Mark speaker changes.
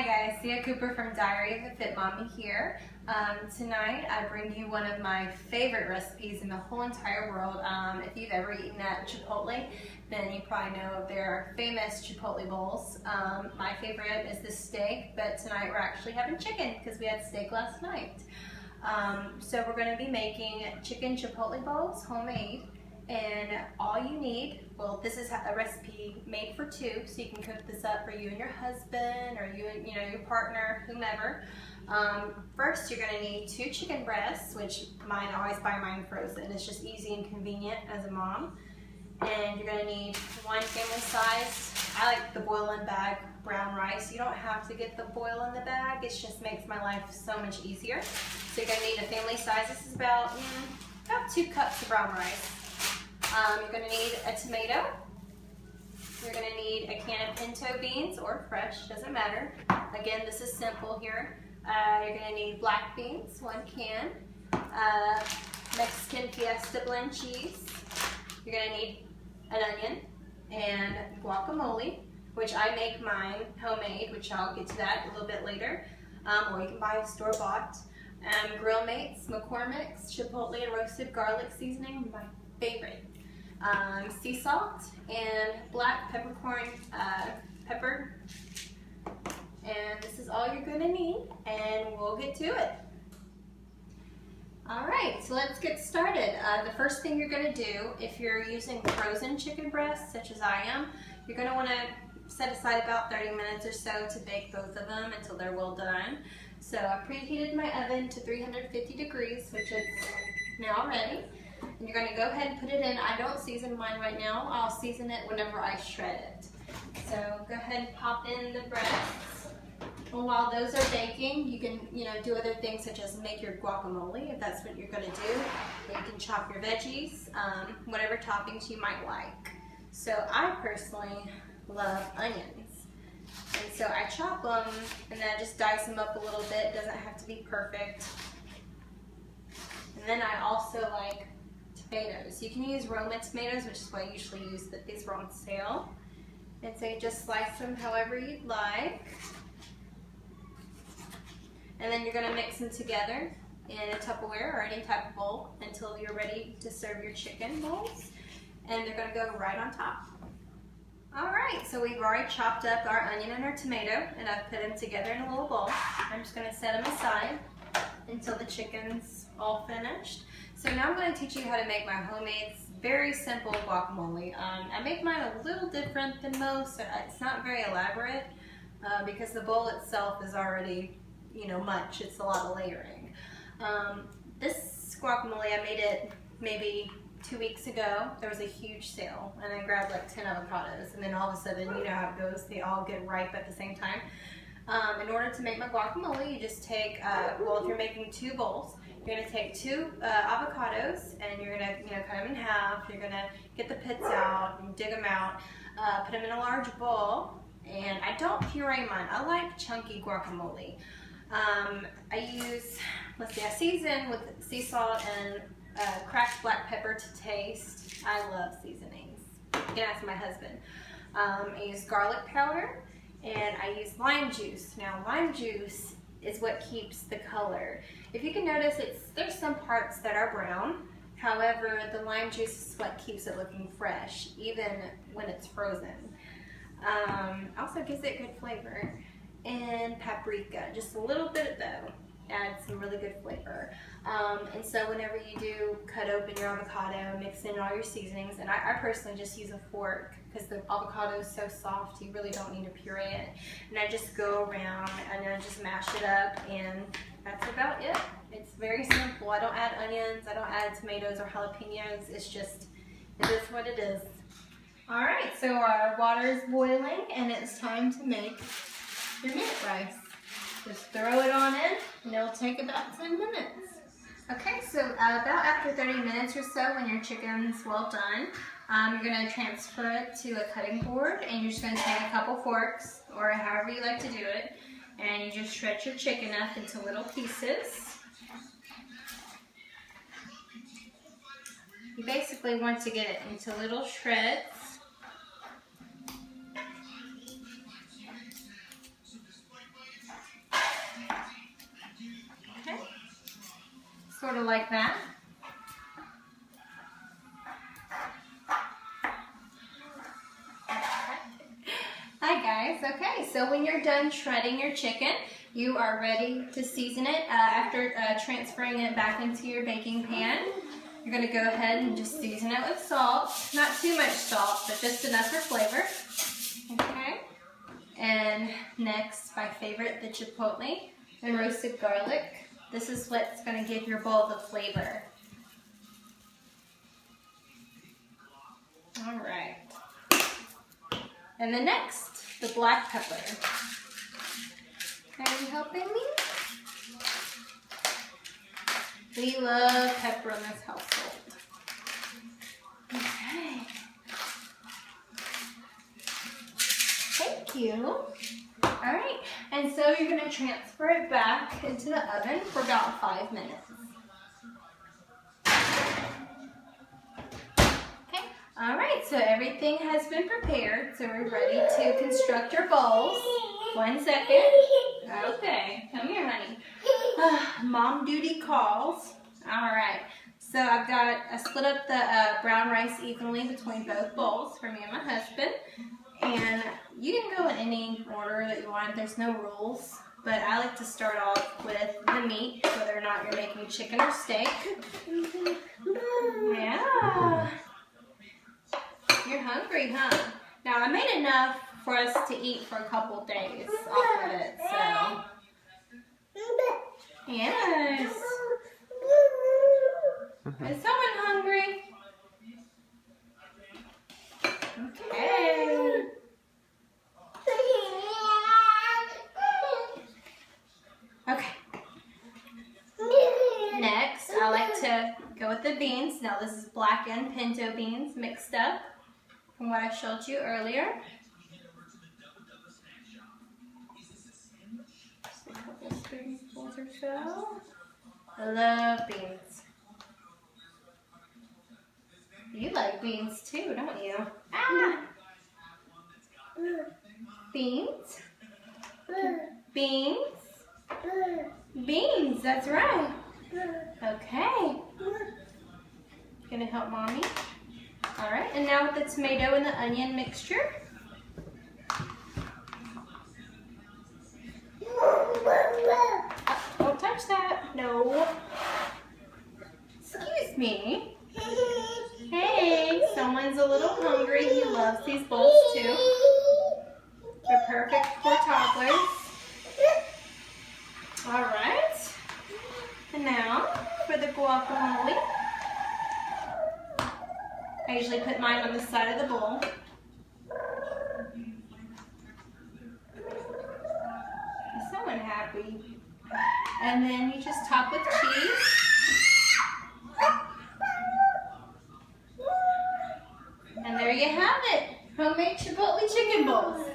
Speaker 1: Hi guys, Sia Cooper from Diary of a Fit Mommy here. Tonight I bring you one of my favorite recipes in the whole entire world. If you've ever eaten at Chipotle, then you probably know their famous Chipotle bowls. My favorite is the steak, but tonight we're actually having chicken because we had steak last night. So we're going to be making chicken Chipotle bowls, homemade. And all you need, well, this is a recipe made for two, so you can cook this up for you and your husband, or you and your partner, whomever. First, you're going to need 2 chicken breasts, which I always buy mine frozen. It's just easy and convenient as a mom. And you're going to need 1 family size. I like the boil-in bag brown rice. You don't have to get the boil in the bag. It just makes my life so much easier. So you're going to need a family size. This is about 2 cups of brown rice. You're going to need a tomato. You're going to need a can of pinto beans or fresh, doesn't matter. Again, this is simple here. You're going to need black beans, 1 can. Mexican Fiesta blend cheese. You're going to need an onion and guacamole, which I make mine homemade, which I'll get to that a little bit later. Or you can buy a store-bought. Grill Mates, McCormick's, Chipotle and roasted garlic seasoning, my favorite. Sea salt and black peppercorn pepper, and this is all you're going to need, and we'll get to it. Alright, so let's get started. The first thing you're going to do, if you're using frozen chicken breasts such as I am, you're going to want to set aside about 30 minutes or so to bake both of them until they're well done. So I preheated my oven to 350 degrees, which is now ready. And you're going to go ahead and put it in. I don't season mine right now. I'll season it whenever I shred it. So go ahead and pop in the breasts. And while those are baking, you can do other things such as make your guacamole if that's what you're going to do. You can chop your veggies, whatever toppings you might like. So I personally love onions. And so I chop them and then I just dice them up a little bit. It doesn't have to be perfect. And then I also like tomatoes. You can use Roma tomatoes, which is what I usually use, but these were on sale. And so you just slice them however you'd like. And then you're going to mix them together in a Tupperware or any type of bowl until you're ready to serve your chicken bowls. And they're going to go right on top. Alright, so we've already chopped up our onion and our tomato, and I've put them together in a little bowl. I'm just going to set them aside until the chicken's all finished. So now I'm going to teach you how to make my homemade, very simple guacamole. I make mine a little different than most. It's not very elaborate because the bowl itself is already, much. It's a lot of layering. This guacamole, I made it maybe 2 weeks ago. There was a huge sale and I grabbed like 10 avocados, and then all of a sudden, you know how it goes, they all get ripe at the same time. In order to make my guacamole, you just take, well, if you're making 2 bowls, you're going to take 2 avocados, and you're going to cut them in half. You're going to get the pits out and dig them out, put them in a large bowl, and I don't puree mine. I like chunky guacamole. I use, I season with sea salt and cracked black pepper to taste. I love seasonings. You can ask my husband. I use garlic powder, and I use lime juice. Now, lime juice is what keeps the color. If you can notice, there's some parts that are brown. However, the lime juice is what keeps it looking fresh, even when it's frozen. Also gives it good flavor. And paprika, just a little bit though, adds some really good flavor. And so whenever you do cut open your avocado, mix in all your seasonings, and I personally just use a fork because the avocado is so soft, you really don't need to puree it. And I just go around and I just mash it up, and that's about it. It's very simple. I don't add onions, I don't add tomatoes or jalapenos. It's just, it is what it is. Alright, so our water is boiling and it's time to make your minute rice. Just throw it on in, and it'll take about 10 minutes. Okay, so about after 30 minutes or so, when your chicken's well done, you're going to transfer it to a cutting board, and you're just going to take a couple forks, or however you like to do it, and you just shred your chicken up into little pieces. You basically want to get it into little shreds. sort of like that. Hi guys, okay, so when you're done shredding your chicken, you are ready to season it. After transferring it back into your baking pan, you're going to go ahead and just season it with salt. Not too much salt, but just enough for flavor. Okay. And next, my favorite, the chipotle and roasted garlic. This is what's going to give your bowl the flavor. All right. And then next, the black pepper. Are you helping me? We love pepper in this household. Okay. Thank you. All right, and so you're going to transfer it back into the oven for about 5 minutes. Okay, all right, so everything has been prepared, so we're ready to construct your bowls. 1 second. Okay, come here, honey. Mom duty calls. All right, so I split up the brown rice evenly between both bowls for me and my husband. And you can go in any order that you want. There's no rules. But I like to start off with the meat, whether or not you're making chicken or steak. Yeah. You're hungry, huh? Now, I made enough for us to eat for a couple days off of it, so. Yes. Is someone hungry? Okay. Okay. Next, I like to go with the beans. Now this is black and pinto beans mixed up from what I showed you earlier. Just a couple spoonfuls or so. I love beans. You like beans too, don't you? Ah! Beans. Beans. Beans, that's right. Okay. Gonna help mommy. All right, and now with the tomato and the onion mixture. Don't touch that. No. Excuse me. Hey, someone's a little hungry. He loves these bowls too. They're perfect for toddlers. All right. And now for the guacamole. I usually put mine on the side of the bowl. Is someone happy? And then you just top with cheese. And there you have it. Homemade Chipotle chicken bowls.